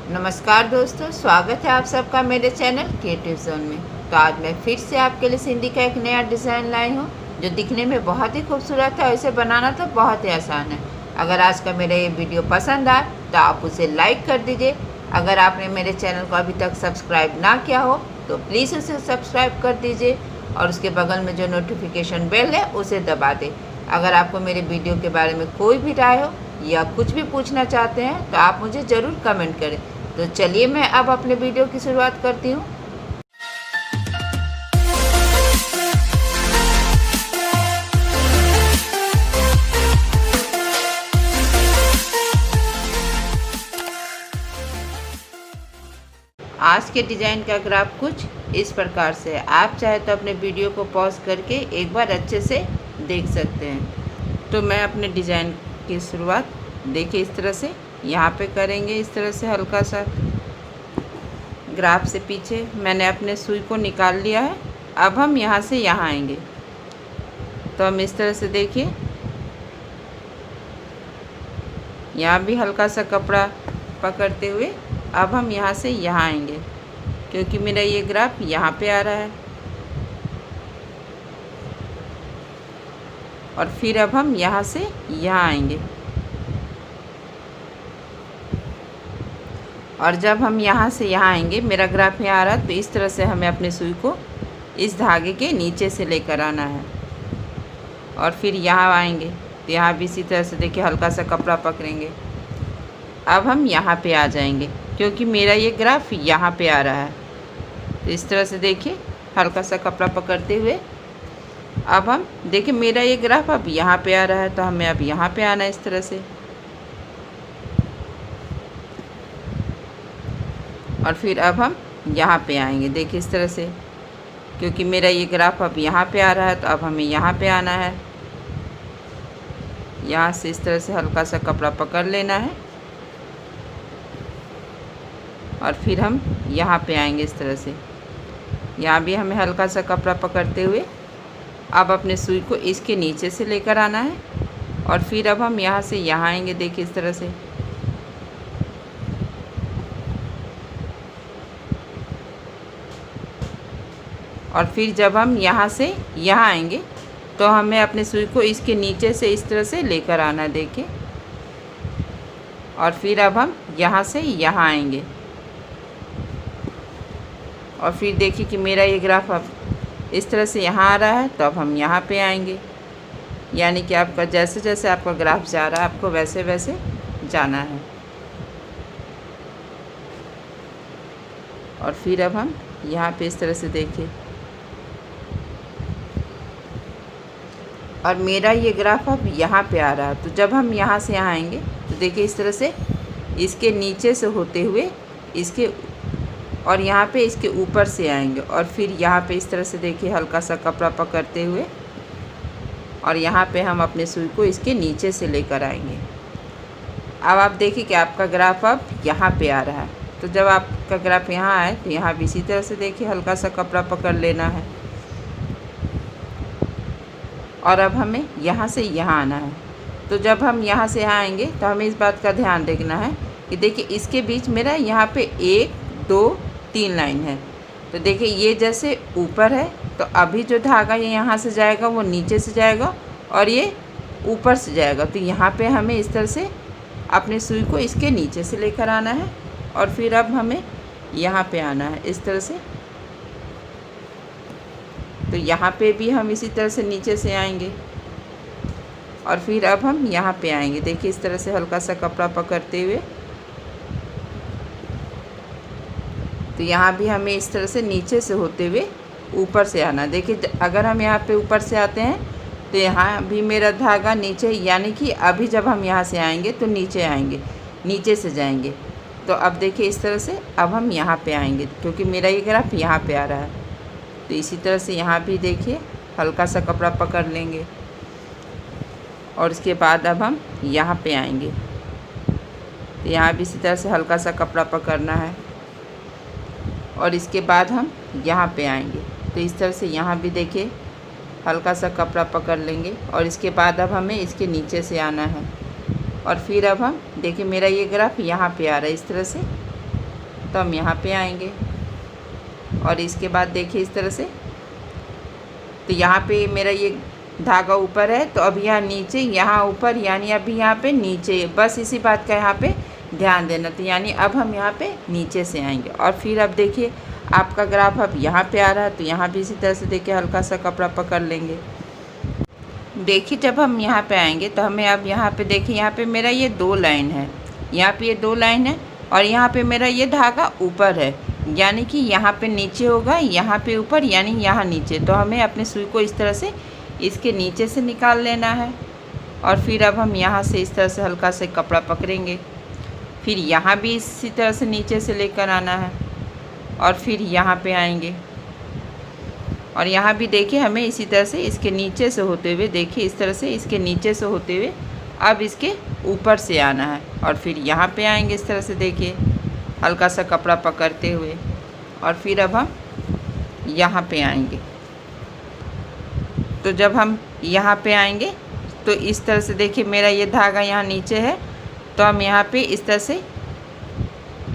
नमस्कार दोस्तों, स्वागत है आप सबका मेरे चैनल क्रिएटिव जोन में। तो आज मैं फिर से आपके लिए सिंधी का एक नया डिज़ाइन लाई हूँ जो दिखने में बहुत ही खूबसूरत है और इसे बनाना तो बहुत ही आसान है। अगर आज का मेरा ये वीडियो पसंद आए तो आप उसे लाइक कर दीजिए। अगर आपने मेरे चैनल को अभी तक सब्सक्राइब ना किया हो तो प्लीज़ उसे सब्सक्राइब कर दीजिए और उसके बगल में जो नोटिफिकेशन बेल है उसे दबा दें। अगर आपको मेरे वीडियो के बारे में कोई भी राय हो या कुछ भी पूछना चाहते हैं तो आप मुझे ज़रूर कमेंट करें। तो चलिए मैं अब अपने वीडियो की शुरुआत करती हूँ। आज के डिज़ाइन का ग्राफ कुछ इस प्रकार से है। आप चाहे तो अपने वीडियो को पॉज करके एक बार अच्छे से देख सकते हैं। तो मैं अपने डिज़ाइन की शुरुआत देखिए इस तरह से यहाँ पे करेंगे। इस तरह से हल्का सा ग्राफ से पीछे मैंने अपने सुई को निकाल लिया है। अब हम यहाँ से यहाँ आएंगे तो हम इस तरह से देखिए यहाँ भी हल्का सा कपड़ा पकड़ते हुए अब हम यहाँ से यहाँ आएंगे क्योंकि मेरा ये ग्राफ यहाँ पे आ रहा है। और फिर अब हम यहाँ से यहाँ आएंगे और जब हम यहाँ से यहाँ आएंगे मेरा ग्राफ यहाँ आ रहा है तो इस तरह से हमें अपनी सुई को इस धागे के नीचे से लेकर आना है और फिर यहाँ आएंगे तो यहाँ भी इसी तरह से देखिए हल्का सा कपड़ा पकड़ेंगे। अब हम यहाँ पे आ जाएंगे क्योंकि मेरा ये ग्राफ यहाँ पे आ रहा है। तो इस तरह से देखिए हल्का सा कपड़ा पकड़ते हुए अब हम देखिए मेरा ये ग्राफ अब यहाँ पे आ रहा है तो हमें अब यहाँ पे आना है इस तरह से। और फिर अब हम यहाँ पे आएंगे देखिए इस तरह से क्योंकि मेरा ये ग्राफ अब यहाँ पे आ रहा है तो अब हमें यहाँ पे आना है। यहाँ से इस तरह से हल्का सा कपड़ा पकड़ लेना है और फिर हम यहाँ पे आएंगे इस तरह से। यहाँ भी हमें हल्का सा कपड़ा पकड़ते हुए अब अपने सुई को इसके नीचे से लेकर आना है और फिर अब हम यहाँ से यहाँ आएंगे देखिए इस तरह से। और फिर जब हम यहाँ से यहाँ आएंगे तो हमें अपने सुई को इसके नीचे से इस तरह से लेकर आना है देखिए। और फिर अब हम यहाँ से यहाँ आएंगे और फिर देखिए कि मेरा ये ग्राफ अब इस तरह से यहाँ आ रहा है तो अब हम यहाँ पे आएंगे। यानी कि आपका जैसे जैसे आपका ग्राफ जा रहा है आपको वैसे वैसे जाना है। और फिर अब हम यहाँ पे इस तरह से देखिए और मेरा ये ग्राफ अब यहाँ पे आ रहा है तो जब हम यहाँ से यहाँ आएंगे तो देखिए इस तरह से इसके नीचे से होते हुए इसके और यहाँ पे इसके ऊपर से आएंगे और फिर यहाँ पे इस तरह से देखिए हल्का सा कपड़ा पकड़ते हुए और यहाँ पे हम अपने सुई को इसके नीचे से लेकर आएंगे। अब आप देखिए कि आपका ग्राफ अब यहाँ पे आ रहा है। तो जब आपका ग्राफ यहाँ आए तो यहाँ भी इसी तरह से देखिए हल्का सा कपड़ा पकड़ लेना है और अब हमें यहाँ से यहाँ आना है। तो जब हम यहाँ से यहाँ आएंगे तो हमें इस बात का ध्यान रखना है कि देखिए इसके बीच मेरा यहाँ पे 1 2 3 लाइन है। तो देखिए ये जैसे ऊपर है तो अभी जो धागा ये यहाँ से जाएगा वो नीचे से जाएगा और ये ऊपर से जाएगा। तो यहाँ पे हमें इस तरह से अपने सुई को इसके नीचे से लेकर आना है और फिर अब हमें यहाँ पे आना है इस तरह से। तो यहाँ पे भी हम इसी तरह से नीचे से आएंगे और फिर अब हम यहाँ पे आएंगे देखिए इस तरह से हल्का सा कपड़ा पकड़ते हुए। तो यहाँ भी हमें इस तरह से नीचे से होते हुए ऊपर से आना। देखिए अगर हम यहाँ पे ऊपर से आते हैं तो यहाँ भी मेरा धागा नीचे, यानी कि अभी जब हम यहाँ से आएंगे तो नीचे आएंगे, नीचे से जाएंगे। तो अब देखिए इस तरह से अब हम यहाँ पे आएंगे क्योंकि मेरा ये ग्राफ यहाँ पे आ रहा है। तो इसी तरह से यहाँ भी देखिए हल्का सा कपड़ा पकड़ लेंगे और इसके बाद अब हम यहाँ पे आएंगे। तो यहाँ भी इसी तरह से हल्का सा कपड़ा पकड़ना है और इसके बाद हम यहाँ पे आएंगे। तो इस तरह से यहाँ भी देखिए हल्का सा कपड़ा पकड़ लेंगे और इसके बाद अब हमें इसके नीचे से आना है और फिर अब हम देखिए मेरा ये ग्राफ यहाँ पे आ रहा है इस तरह से तो हम यहाँ पे आएंगे और इसके बाद देखिए इस तरह से, तो यहाँ पे मेरा ये धागा ऊपर है, तो अब यहाँ नीचे, यहाँ ऊपर, यानी अभी यहाँ पे नीचे, बस इसी बात का यहाँ पे ध्यान देना। तो यानी अब हम यहाँ पे नीचे से आएंगे और फिर अब देखिए आपका ग्राफ अब यहाँ पे आ रहा है, तो यहाँ भी इसी तरह से देखिए हल्का सा कपड़ा पकड़ लेंगे। देखिए जब हम यहाँ पे आएंगे तो हमें अब यहाँ पे देखिए, यहाँ पे मेरा ये 2 लाइन है, यहाँ पे ये 2 लाइन है और यहाँ पे मेरा ये धागा ऊपर है, यानी कि यहाँ पे नीचे होगा, यहाँ पे ऊपर, यानी यहाँ नीचे। तो हमें अपने सुई को इस तरह से इसके नीचे से निकाल लेना है और फिर अब हम यहाँ से इस तरह से हल्का से कपड़ा पकड़ेंगे, फिर यहाँ भी इसी तरह से नीचे से लेकर आना है और फिर यहाँ पे आएंगे और यहाँ भी देखिए हमें इसी तरह से इसके नीचे से होते हुए, देखिए इस तरह से इसके नीचे से होते हुए अब इसके ऊपर से आना है और फिर यहाँ पे आएंगे इस तरह से, देखिए हल्का सा कपड़ा पकड़ते हुए और फिर अब हम यहाँ पे आएंगे। तो जब हम यहाँ पे आएंगे तो इस तरह से देखिए मेरा ये धागा यहाँ नीचे है, तो हम यहाँ पे इस तरह से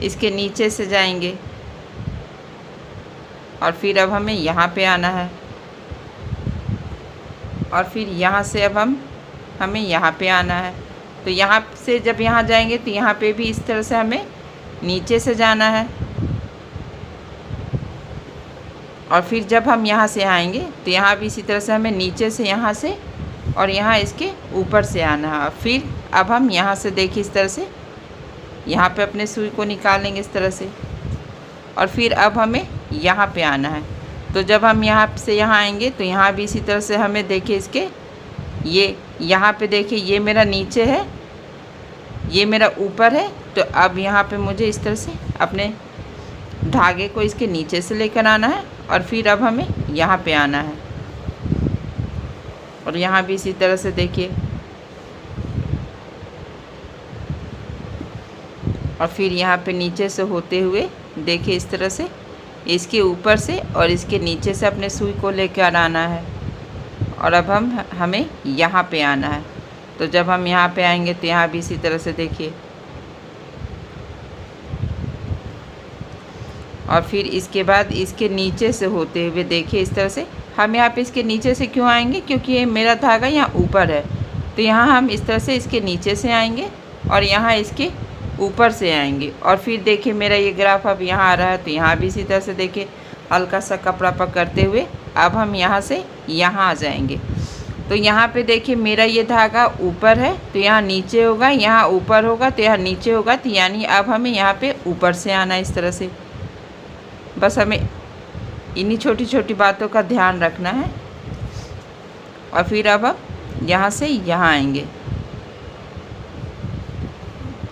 इसके नीचे से जाएंगे और फिर अब हमें यहाँ पे आना है और फिर यहाँ से अब हमें यहाँ पे आना है। तो यहाँ से जब यहाँ जाएंगे तो यहाँ पे भी इस तरह से हमें नीचे से जाना है और फिर जब हम यहाँ से आएंगे तो यहाँ भी इसी तरह से हमें नीचे से, यहाँ से और यहाँ इसके ऊपर से आना है। फिर अब हम यहाँ से देखिए इस तरह से यहाँ पे अपने सुई को निकालेंगे इस तरह से और फिर अब हमें यहाँ पे आना है। तो जब हम यहाँ से यहाँ आएंगे तो यहाँ भी इसी तरह से हमें देखिए इसके ये यहाँ पे देखिए ये मेरा नीचे है, ये मेरा ऊपर है, तो अब यहाँ पे मुझे इस तरह से अपने धागे को इसके नीचे से लेकर आना है और फिर अब हमें यहाँ पे आना है और यहाँ भी इसी तरह से देखिए और फिर यहाँ पे नीचे से होते हुए देखिए इस तरह से इसके ऊपर से और इसके नीचे से अपने सुई को लेकर आना है और अब हमें यहाँ पे आना है। तो जब हम यहाँ पे आएंगे तो यहाँ भी इसी तरह से देखिए और फिर इसके बाद इसके नीचे से होते हुए देखिए इस तरह से हम यहाँ पे इसके नीचे से क्यों आएंगे, क्योंकि ये मेरा धागा यहाँ ऊपर है, तो यहाँ हम इस तरह से इसके नीचे से आएंगे और यहाँ इसके ऊपर से आएंगे और फिर देखिए मेरा ये ग्राफ अब यहाँ आ रहा है, तो यहाँ भी इसी तरह से देखिए हल्का सा कपड़ा पकड़ते हुए अब हम यहाँ से यहाँ आ जाएंगे। तो यहाँ पे देखिए मेरा ये धागा ऊपर है, तो यहाँ नीचे होगा, यहाँ ऊपर होगा तो यहाँ नीचे होगा, तो यानी अब हमें यहाँ पे ऊपर से आना है इस तरह से। बस हमें इन्हीं छोटी छोटी बातों का ध्यान रखना है और फिर अब हम यहाँ से यहाँ आएंगे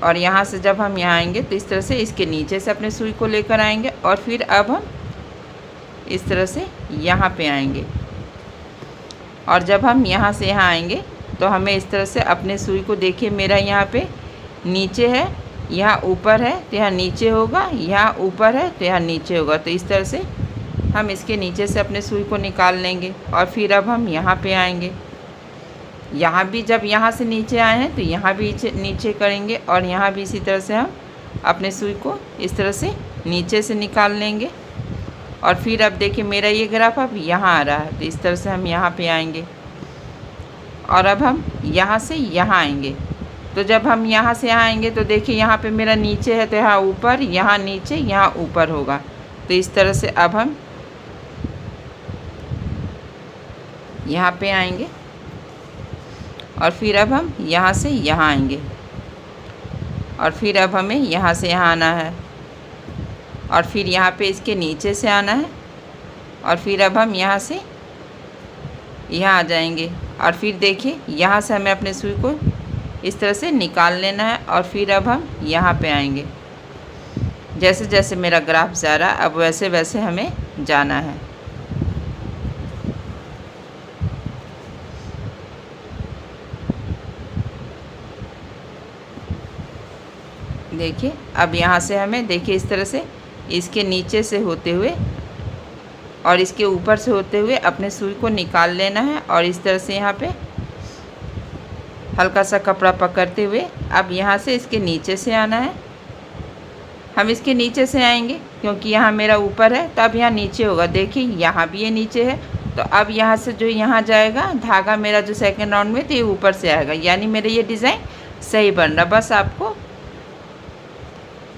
और यहाँ से जब हम यहाँ आएंगे तो इस तरह से इसके नीचे से अपने सुई को लेकर आएंगे और फिर अब हम इस तरह से यहाँ पे आएंगे और जब हम यहाँ से यहाँ आएंगे तो हमें इस तरह से अपने सुई को, देखिए मेरा यहाँ पे नीचे है, यहाँ ऊपर है तो यहाँ नीचे होगा, यहाँ ऊपर है तो यहाँ नीचे होगा, तो इस तरह से हम इसके नीचे से अपने सुई को निकाल लेंगे और फिर अब हम यहाँ पे आएंगे। यहाँ भी जब यहाँ से नीचे आए हैं तो यहाँ भी नीचे करेंगे और यहाँ भी इसी तरह से हम अपने सुई को इस तरह से नीचे से निकाल लेंगे और फिर अब देखिए मेरा ये ग्राफ अब यहाँ आ रहा है, तो इस तरह से हम यहाँ पे आएंगे और अब हम यहाँ से यहाँ आएंगे। तो जब हम यहाँ से यहाँ आएंगे तो देखिए यहाँ पे मेरा नीचे है तो यहाँ ऊपर, यहाँ नीचे, यहाँ ऊपर होगा, तो इस तरह से अब हम यहाँ पे आएंगे और फिर अब हम यहाँ से यहाँ आएंगे और फिर अब हमें यहाँ से यहाँ आना है और फिर यहाँ पे इसके नीचे से आना है और फिर अब हम यहाँ से यहाँ आ जाएंगे और फिर देखिए यहाँ से हमें अपने सुई को इस तरह से निकाल लेना है और फिर अब हम यहाँ पे आएंगे। जैसे जैसे मेरा ग्राफ जा रहा है अब वैसे वैसे हमें जाना है। देखिए अब यहाँ से हमें देखिए इस तरह से इसके नीचे से होते हुए और इसके ऊपर से होते हुए अपने सुई को निकाल लेना है और इस तरह से यहाँ पे हल्का सा कपड़ा पकड़ते हुए अब यहाँ से इसके नीचे से आना है, हम इसके नीचे से आएंगे क्योंकि यहाँ मेरा ऊपर है, तो अब यहाँ नीचे होगा। देखिए यहाँ भी ये नीचे है, तो अब यहाँ से जो यहाँ जाएगा धागा मेरा जो सेकंड राउंड में, तो ये ऊपर से आएगा, यानी मेरा ये डिज़ाइन सही बन रहा। बस आपको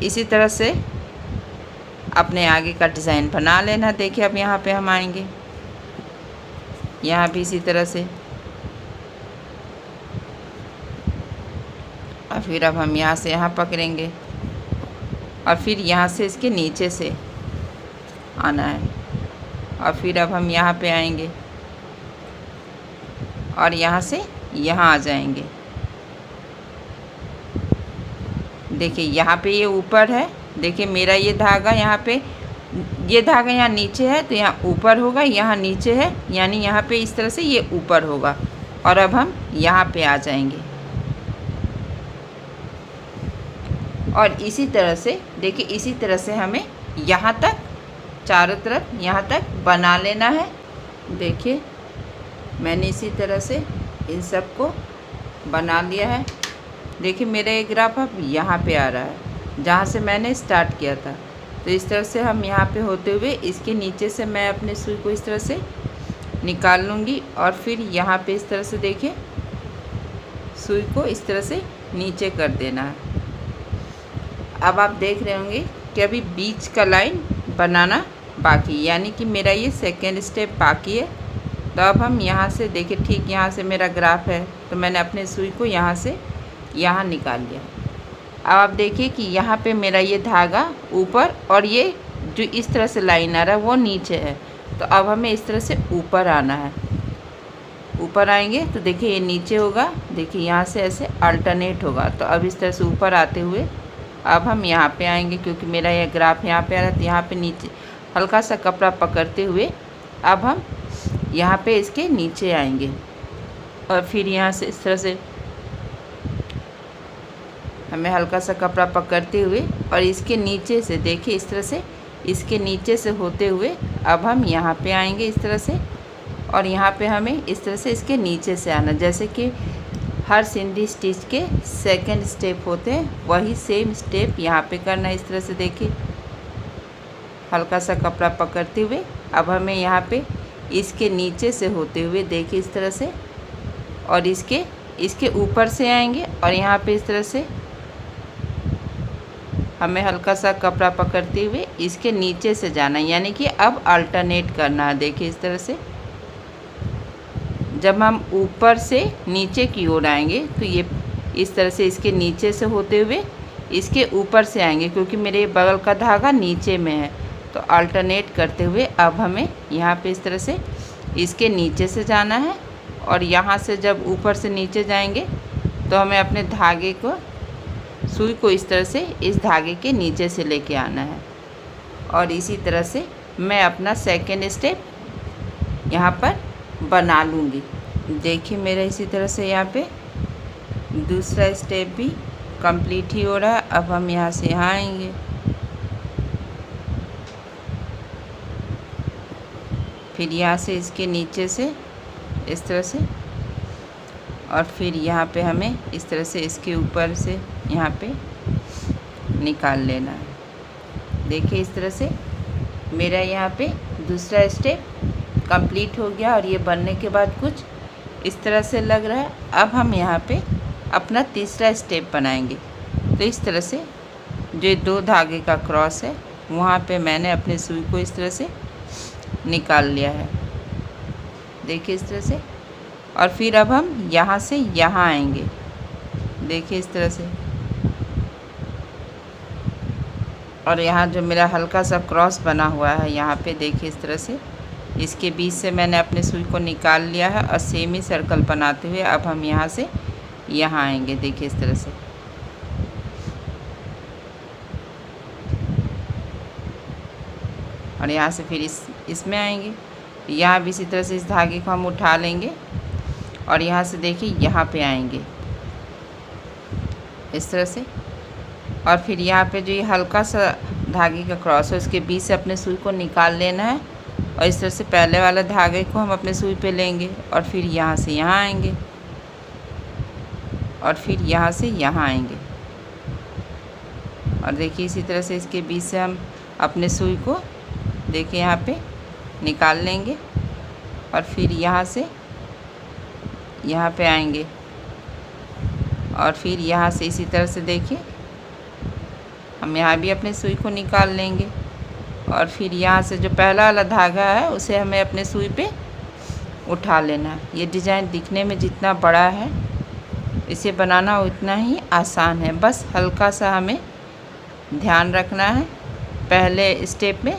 इसी तरह से अपने आगे का डिज़ाइन बना लेना। देखिए अब यहाँ पे हम आएंगे, यहाँ भी इसी तरह से, और फिर अब हम यहाँ से यहाँ पकड़ेंगे और फिर यहाँ से इसके नीचे से आना है, और फिर अब हम यहाँ पे आएंगे और यहाँ से यहाँ आ जाएंगे। देखिए यहाँ पे ये ऊपर है, देखिए मेरा ये धागा यहाँ पे, ये धागा यहाँ नीचे है तो यहाँ ऊपर होगा, यहाँ नीचे है यानी यहाँ पे इस तरह से ये ऊपर होगा। और अब हम यहाँ पे आ जाएंगे और इसी तरह से देखिए, इसी तरह से हमें यहाँ तक चारों तरफ यहाँ तक बना लेना है। देखिए मैंने इसी तरह से इन सब को बना लिया है। देखिए मेरा ये ग्राफ अब यहाँ पे आ रहा है जहाँ से मैंने स्टार्ट किया था। तो इस तरह से हम यहाँ पे होते हुए इसके नीचे से मैं अपने सुई को इस तरह से निकाल लूँगी और फिर यहाँ पे इस तरह से देखिए सुई को इस तरह से नीचे कर देना है। अब आप देख रहे होंगे कि अभी बीच का लाइन बनाना बाकी, यानी कि मेरा ये सेकेंड स्टेप बाकी है। तो अब हम यहाँ से देखिए, ठीक यहाँ से मेरा ग्राफ है तो मैंने अपने सुई को यहाँ से यहाँ निकाल लिया। अब आप देखिए कि यहाँ पे मेरा ये धागा ऊपर और ये जो इस तरह से लाइन आ रहा है वो नीचे है। तो अब हमें इस तरह से ऊपर आना है। ऊपर आएंगे तो देखिए ये नीचे होगा, देखिए यहाँ से ऐसे अल्टरनेट होगा। तो अब इस तरह से ऊपर आते हुए अब हम यहाँ पे आएंगे, क्योंकि मेरा यह ग्राफ यहाँ पे आ रहा है तो यहाँ पे नीचे हल्का सा कपड़ा पकड़ते हुए अब हम यहाँ पे इसके नीचे आएंगे और फिर यहाँ से इस तरह से हमें हल्का सा कपड़ा पकड़ते हुए और इसके नीचे से देखिए इस तरह से, इसके नीचे से होते हुए अब हम यहाँ पे आएंगे इस तरह से, और यहाँ पे हमें इस तरह से इसके नीचे से आना। जैसे कि हर सिंधी स्टिच के सेकंड स्टेप होते हैं वही सेम स्टेप यहाँ पे करना है। इस तरह से देखिए हल्का सा कपड़ा पकड़ते हुए अब हमें यहाँ पे इसके नीचे से होते हुए देखिए इस तरह से, और इसके ऊपर से आएंगे और यहाँ पे इस तरह से हमें हल्का सा कपड़ा पकड़ते हुए इसके नीचे से जाना है, यानी कि अब अल्टरनेट करना है। देखिए इस तरह से जब हम ऊपर से नीचे की ओर आएंगे तो ये इस तरह से इसके नीचे से होते हुए इसके ऊपर से आएंगे, क्योंकि मेरे बगल का धागा नीचे में है। तो अल्टरनेट करते हुए अब हमें यहाँ पे इस तरह से इसके नीचे से जाना है, और यहाँ से जब ऊपर से नीचे जाएंगे तो हमें अपने धागे को, सुई को इस तरह से इस धागे के नीचे से लेके आना है। और इसी तरह से मैं अपना सेकेंड स्टेप यहाँ पर बना लूँगी। देखिए मेरा इसी तरह से यहाँ पे दूसरा स्टेप भी कंप्लीट ही हो रहा है। अब हम यहाँ से यहाँ आएंगे, फिर यहाँ से इसके नीचे से इस तरह से, और फिर यहाँ पे हमें इस तरह से इसके ऊपर से यहाँ पे निकाल लेना है। देखिए इस तरह से मेरा यहाँ पे दूसरा स्टेप कंप्लीट हो गया और ये बनने के बाद कुछ इस तरह से लग रहा है। अब हम यहाँ पे अपना तीसरा स्टेप बनाएंगे। तो इस तरह से जो दो धागे का क्रॉस है वहाँ पे मैंने अपने सुई को इस तरह से निकाल लिया है। देखिए इस तरह से, और फिर अब हम यहाँ से यहाँ आएंगे। देखिए इस तरह से, और यहाँ जो मेरा हल्का सा क्रॉस बना हुआ है यहाँ पे देखिए इस तरह से, इसके बीच से मैंने अपने सुई को निकाल लिया है और सेम ही सर्कल बनाते हुए अब हम यहाँ से यहाँ आएंगे। देखिए इस तरह से, और यहाँ से फिर इसमें आएंगे। यहाँ भी इसी तरह से इस धागे को हम उठा लेंगे और यहाँ से देखिए यहाँ पे आएंगे इस तरह से, और फिर यहाँ पे जो ये हल्का सा धागे का क्रॉस है उसके बीच से अपने सुई को निकाल लेना है, और इस तरह से पहले वाला धागे को हम अपने सुई पे लेंगे और फिर यहाँ से यहाँ आएंगे और फिर यहाँ से यहाँ आएंगे और देखिए इसी तरह से इसके बीच से हम अपने सुई को देखिए यहाँ पे निकाल लेंगे और फिर यहाँ से यहाँ पे आएंगे और फिर यहाँ से इसी तरह से देखिए हम यहाँ भी अपने सुई को निकाल लेंगे और फिर यहाँ से जो पहला वाला धागा है उसे हमें अपने सुई पे उठा लेना है। ये डिज़ाइन दिखने में जितना बड़ा है इसे बनाना उतना ही आसान है, बस हल्का सा हमें ध्यान रखना है। पहले स्टेप में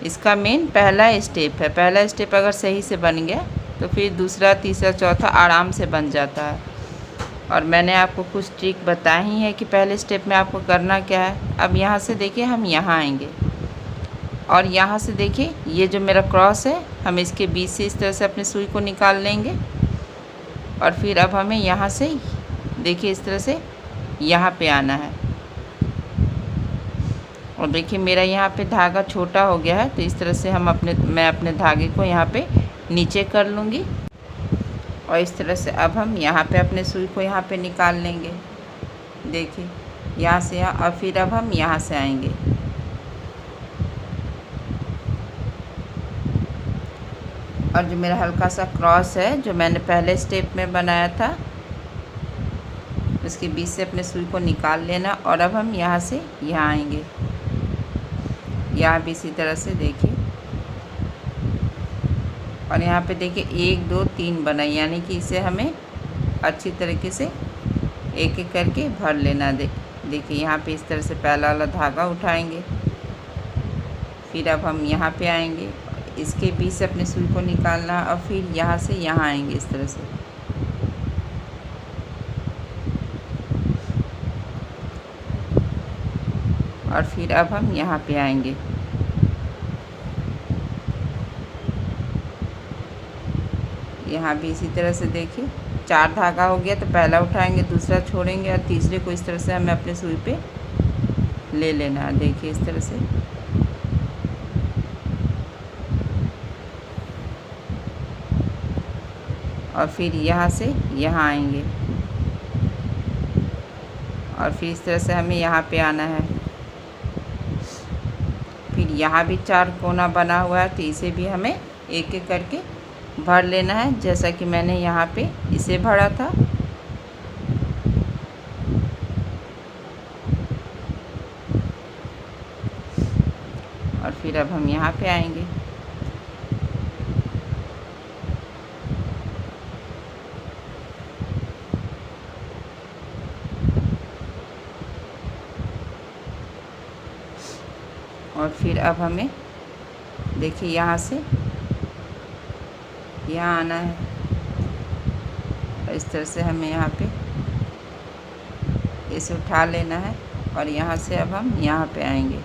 इसका मेन पहला स्टेप है, पहला स्टेप अगर सही से बन गया तो फिर दूसरा तीसरा चौथा आराम से बन जाता है। और मैंने आपको कुछ ट्रिक बताई ही है कि पहले स्टेप में आपको करना क्या है। अब यहाँ से देखिए हम यहाँ आएंगे और यहाँ से देखिए ये जो मेरा क्रॉस है हम इसके बीच से इस तरह से अपने सुई को निकाल लेंगे और फिर अब हमें यहाँ से देखिए इस तरह से यहाँ पे आना है। और देखिए मेरा यहाँ पे धागा छोटा हो गया है तो इस तरह से मैं अपने धागे को यहाँ पे नीचे कर लूँगी और इस तरह से अब हम यहाँ पे अपने सुई को यहाँ पे निकाल लेंगे। देखिए यहाँ से यहाँ और फिर अब हम यहाँ से आएंगे और जो मेरा हल्का सा क्रॉस है जो मैंने पहले स्टेप में बनाया था उसके बीच से अपने सुई को निकाल लेना और अब हम यहाँ से यहाँ आएंगे। यहाँ भी इसी तरह से देखिए और यहाँ पे देखिए 1 2 3 बना, यानी कि इसे हमें अच्छी तरीके से एक एक करके भर लेना। देखिए यहाँ पे इस तरह से पहला वाला धागा उठाएंगे, फिर अब हम यहाँ पे आएंगे, इसके बीच से अपने सुई को निकालना और फिर यहाँ से यहाँ आएंगे इस तरह से। और फिर अब हम यहाँ पे आएंगे यहाँ भी इसी तरह से देखिए 4 धागा हो गया तो पहला उठाएंगे, दूसरा छोड़ेंगे और तीसरे को इस तरह से हमें अपने सुई पे ले लेना है। देखिए इस तरह से और फिर यहाँ से यहाँ आएंगे और फिर इस तरह से हमें यहाँ पे आना है। फिर यहाँ भी 4 कोना बना हुआ है तो इसे भी हमें एक एक करके भर लेना है, जैसा कि मैंने यहाँ पे इसे भरा था। और फिर अब हम यहाँ पे आएंगे और फिर अब हमें देखिए यहाँ से यहाँ आना है और इस तरह से हमें यहाँ पे इसे उठा लेना है और यहाँ से अब हम यहाँ पे आएंगे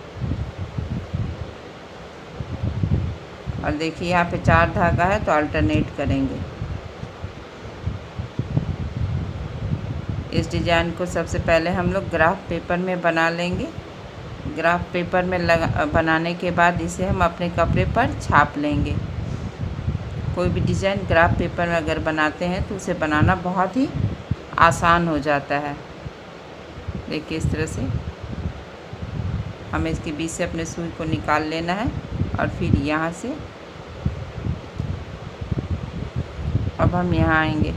और देखिए यहाँ पे 4 धागा है तो अल्टरनेट करेंगे। इस डिज़ाइन को सबसे पहले हम लोग ग्राफ पेपर में बना लेंगे। ग्राफ पेपर में बनाने के बाद इसे हम अपने कपड़े पर छाप लेंगे। कोई भी डिज़ाइन ग्राफ पेपर में अगर बनाते हैं तो उसे बनाना बहुत ही आसान हो जाता है। देखिए इस तरह से हमें इसके बीच से अपने सुई को निकाल लेना है और फिर यहाँ से अब हम यहाँ आएंगे।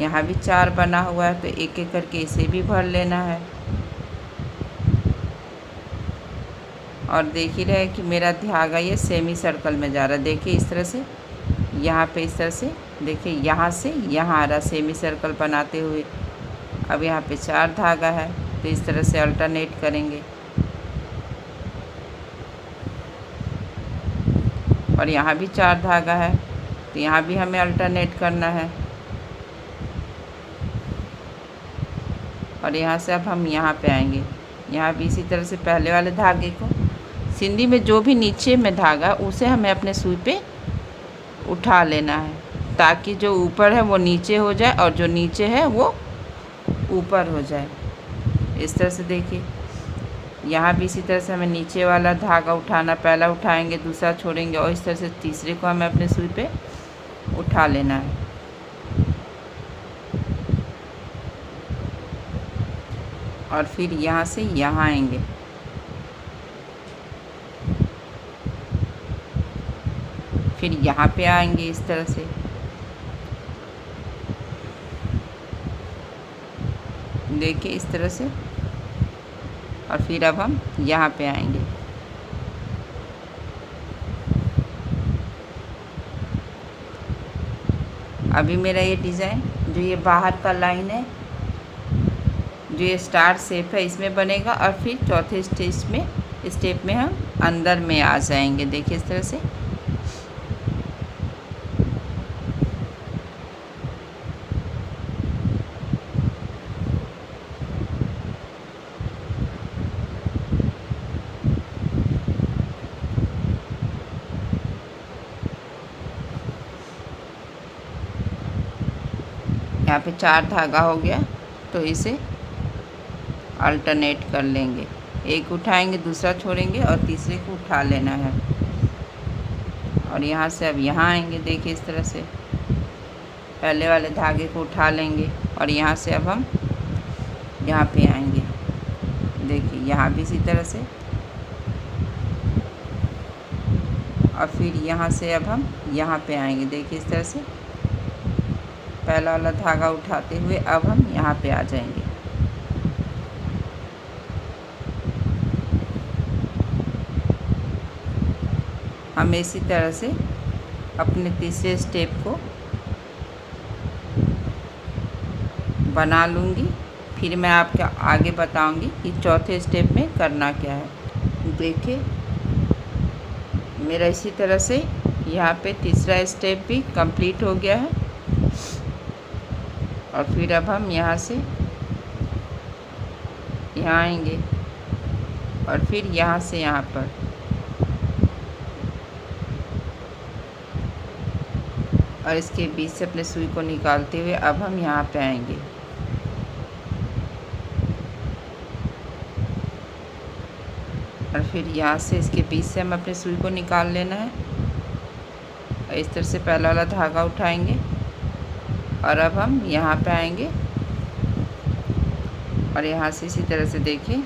यहाँ भी 4 बना हुआ है तो एक एक करके इसे भी भर लेना है। और देख ही रहे कि मेरा धागा ये सेमी सर्कल में जा रहा है। देखिए इस तरह से यहाँ पे इस तरह से देखिए यहाँ से यहाँ आ रहा सेमी सर्कल बनाते हुए। अब यहाँ पे 4 धागा है तो इस तरह से अल्टरनेट करेंगे और यहाँ भी 4 धागा है तो यहाँ भी हमें अल्टरनेट करना है। और यहाँ से अब हम यहाँ पे आएंगे। यहाँ भी इसी तरह से पहले वाले धागे को सिंधी में जो भी नीचे में धागा उसे हमें अपने सुई पे उठा लेना है ताकि जो ऊपर है वो नीचे हो जाए और जो नीचे है वो ऊपर हो जाए। इस तरह से देखिए यहाँ भी इसी तरह से हमें नीचे वाला धागा उठाना, पहला उठाएंगे, दूसरा छोड़ेंगे और इस तरह से तीसरे को हमें अपने सुई पे उठा लेना है। और फिर यहाँ से यहाँ आएंगे। फिर यहाँ पे आएंगे इस तरह से, देखिए इस तरह से। और फिर अब हम यहाँ पे आएंगे। अभी मेरा ये डिज़ाइन जो ये बाहर का लाइन है, जो ये स्टार शेप है, इसमें बनेगा। और फिर चौथे स्टेप में हम अंदर में आ जाएंगे, देखिए इस तरह से। यहाँ पे 4 धागा हो गया, तो इसे अल्टरनेट कर लेंगे। एक उठाएंगे, दूसरा छोड़ेंगे और तीसरे को उठा लेना है। और यहाँ से अब यहाँ आएंगे, देखिए इस तरह से। पहले वाले धागे को उठा लेंगे और यहाँ से अब हम यहाँ पे आएंगे, देखिए यहाँ भी इसी तरह से। और फिर यहाँ से अब हम यहाँ पे आएंगे, देखिए इस तरह से। पहला वाला धागा उठाते हुए अब हम यहाँ पे आ जाएंगे। हम इसी तरह से अपने तीसरे स्टेप को बना लूँगी। फिर मैं आपको आगे बताऊँगी कि चौथे स्टेप में करना क्या है। देखिए मेरा इसी तरह से यहाँ पे तीसरा स्टेप भी कंप्लीट हो गया है। और फिर अब हम यहाँ से यहाँ आएंगे और फिर यहाँ से यहाँ पर। और इसके बीच से अपने सुई को निकालते हुए अब हम यहाँ पे आएंगे। और फिर यहाँ से इसके बीच से हम अपने सुई को निकाल लेना है। और इस तरह से पहला वाला धागा उठाएंगे और अब हम यहाँ पे आएंगे। और यहाँ से इसी तरह से देखिए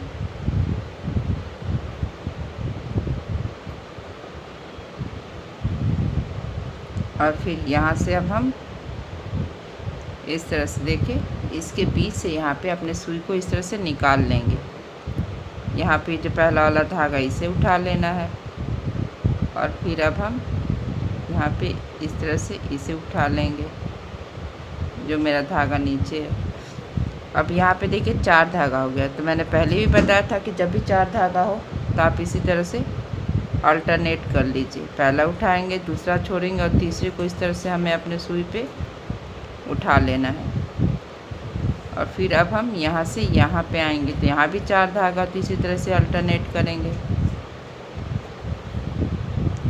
और फिर यहाँ से अब हम इस तरह से देखिए इसके बीच से यहाँ पे अपने सुई को इस तरह से निकाल लेंगे। यहाँ पे जो पहला वाला धागा इसे उठा लेना है। और फिर अब हम यहाँ पे इस तरह से इसे उठा लेंगे, जो मेरा धागा नीचे है। अब यहाँ पे देखिए 4 धागा हो गया। तो मैंने पहले भी बताया था कि जब भी 4 धागा हो तो आप इसी तरह से अल्टरनेट कर लीजिए। पहला उठाएंगे, दूसरा छोड़ेंगे और तीसरे को इस तरह से हमें अपने सुई पे उठा लेना है। और फिर अब हम यहाँ से यहाँ पे आएंगे, तो यहाँ भी 4 धागा, तो इसी तरह से अल्टरनेट करेंगे।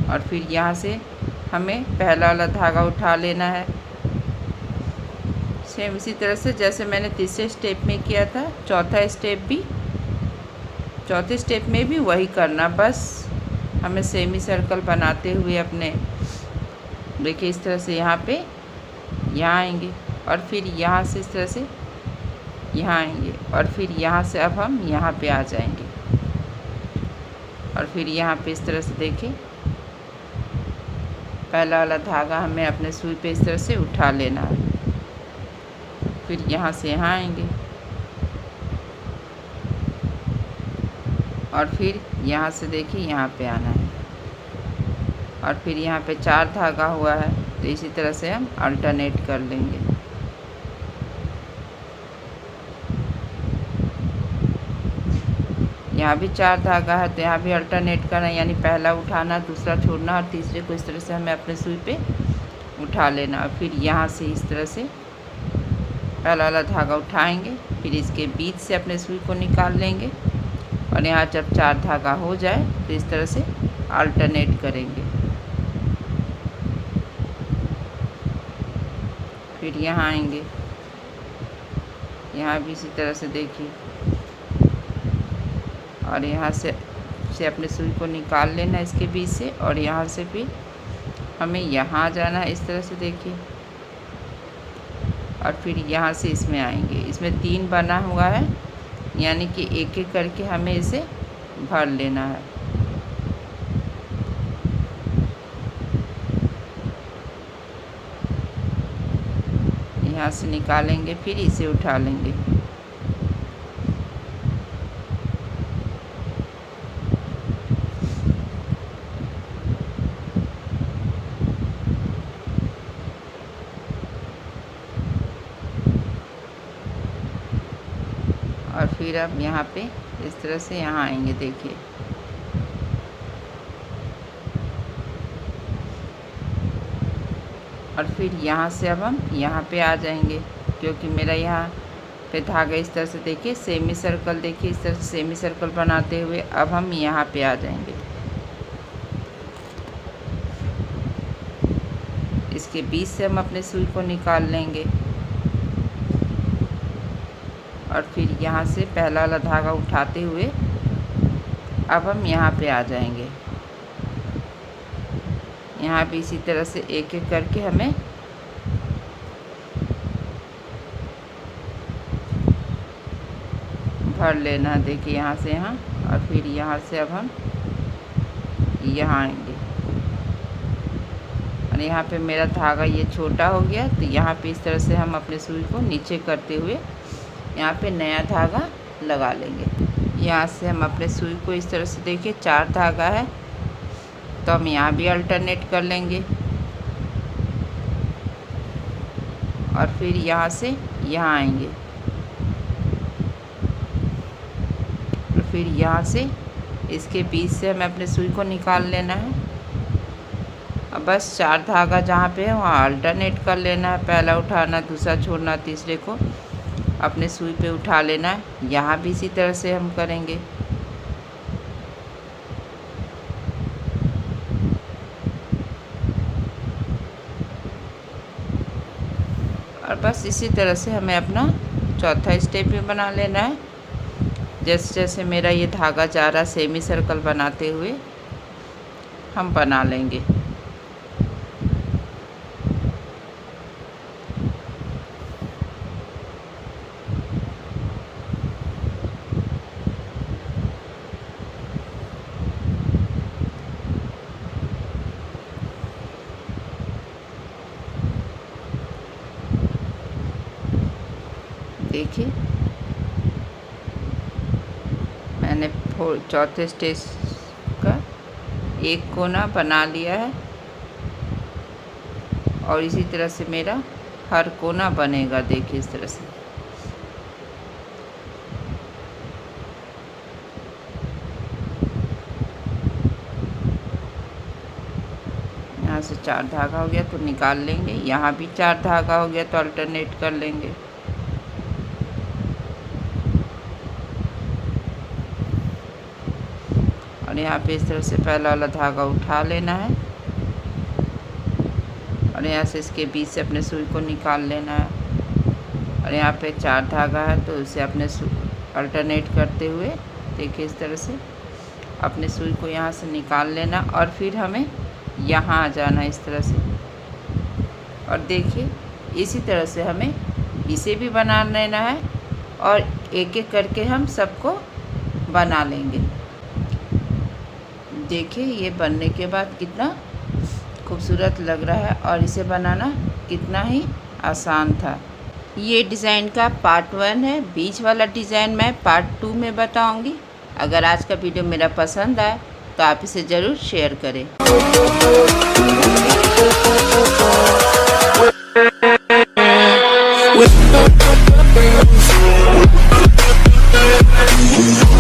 और फिर यहाँ से हमें पहला वाला धागा उठा लेना है। सेम इसी तरह से जैसे मैंने तीसरे स्टेप में किया था, चौथे स्टेप में भी वही करना। बस हमें सेमी सर्कल बनाते हुए अपने देखिए इस तरह से यहाँ पे यहाँ आएंगे और फिर यहाँ से इस तरह से यहाँ आएंगे और फिर यहाँ से अब हम यहाँ पे आ जाएंगे। और फिर यहाँ पे इस तरह से देखिए पहला वाला धागा हमें अपने सुई पे इस तरह से उठा लेना है। फिर यहाँ से यहाँ आएंगे और फिर यहाँ से देखिए यहाँ पे आना है। और फिर यहाँ पे 4 धागा हुआ है, तो इसी तरह से हम अल्टरनेट कर लेंगे। यहाँ भी 4 धागा है, तो यहाँ भी अल्टरनेट करना, यानी पहला उठाना, दूसरा छोड़ना और तीसरे को इस तरह से हमें अपने सुई पे उठा लेना। और फिर यहाँ से इस तरह से पहला वाला धागा उठाएंगे, फिर इसके बीच से अपने सुई को निकाल लेंगे। और यहाँ जब 4 धागा हो जाए तो इस तरह से अल्टरनेट करेंगे। फिर यहाँ आएंगे, यहाँ भी इसी तरह से देखिए और यहाँ से अपने सुई को निकाल लेना इसके बीच से। और यहाँ से फिर हमें यहाँ जाना है इस तरह से देखिए। और फिर यहाँ से इसमें आएंगे, इसमें 3 बना हुआ है, यानी कि एक एक करके हमें इसे भर लेना है। यहाँ से निकालेंगे, फिर इसे उठा लेंगे। और फिर अब यहाँ पे इस तरह से यहाँ आएंगे, देखिए। और फिर यहाँ से अब हम यहाँ पे आ जाएंगे, क्योंकि मेरा यहाँ पे धागा इस तरह से, देखिए सेमी सर्कल, देखिए इस तरह से सेमी सर्कल बनाते हुए अब हम यहाँ पे आ जाएंगे। इसके बीच से हम अपने सुई को निकाल लेंगे और फिर यहाँ से पहला वाला धागा उठाते हुए अब हम यहाँ पे आ जाएंगे। यहाँ भी इसी तरह से एक एक करके हमें भर लेना है, देखिए यहाँ से यहाँ। और फिर यहाँ से अब हम यहाँ आएंगे और यहाँ पे मेरा धागा ये छोटा हो गया, तो यहाँ पे इस तरह से हम अपने सुई को नीचे करते हुए यहाँ पे नया धागा लगा लेंगे। यहाँ से हम अपने सुई को इस तरह से, देखिए 4 धागा है, तो हम यहाँ भी अल्टरनेट कर लेंगे और फिर यहाँ से यहाँ आएंगे और फिर यहाँ से इसके बीच से हमें अपने सुई को निकाल लेना है। अब बस 4 धागा जहाँ पे है वहाँ अल्टरनेट कर लेना है, पहला उठाना, दूसरा छोड़ना, तीसरे को अपने सुई पे उठा लेना है। यहाँ भी इसी तरह से हम करेंगे। और बस इसी तरह से हमें अपना चौथा स्टेप भी बना लेना है। जैसे जैसे मेरा ये धागा जा रहा, सेमी सर्कल बनाते हुए हम बना लेंगे। देखिए मैंने चौथे स्टेज का एक कोना बना लिया है और इसी तरह से मेरा हर कोना बनेगा, देखिए इस तरह से। यहाँ से 4 धागा हो गया तो निकाल लेंगे, यहाँ भी 4 धागा हो गया तो अल्टरनेट कर लेंगे। और यहाँ पे इस तरह से पहला वाला धागा उठा लेना है और यहाँ से इसके बीच से अपने सुई को निकाल लेना है। और यहाँ पे 4 धागा है तो इसे अपने अल्टरनेट करते हुए, देखिए इस तरह से अपने सुई को यहाँ से निकाल लेना और फिर हमें यहाँ आ जाना इस तरह से। और देखिए इसी तरह से हमें इसे भी बना लेना है और एक एक करके हम सबको बना लेंगे। देखिए ये बनने के बाद कितना खूबसूरत लग रहा है और इसे बनाना कितना ही आसान था। ये डिज़ाइन का पार्ट 1 है, बीच वाला डिज़ाइन मैं पार्ट 2 में बताऊंगी। अगर आज का वीडियो मेरा पसंद आए तो आप इसे ज़रूर शेयर करें।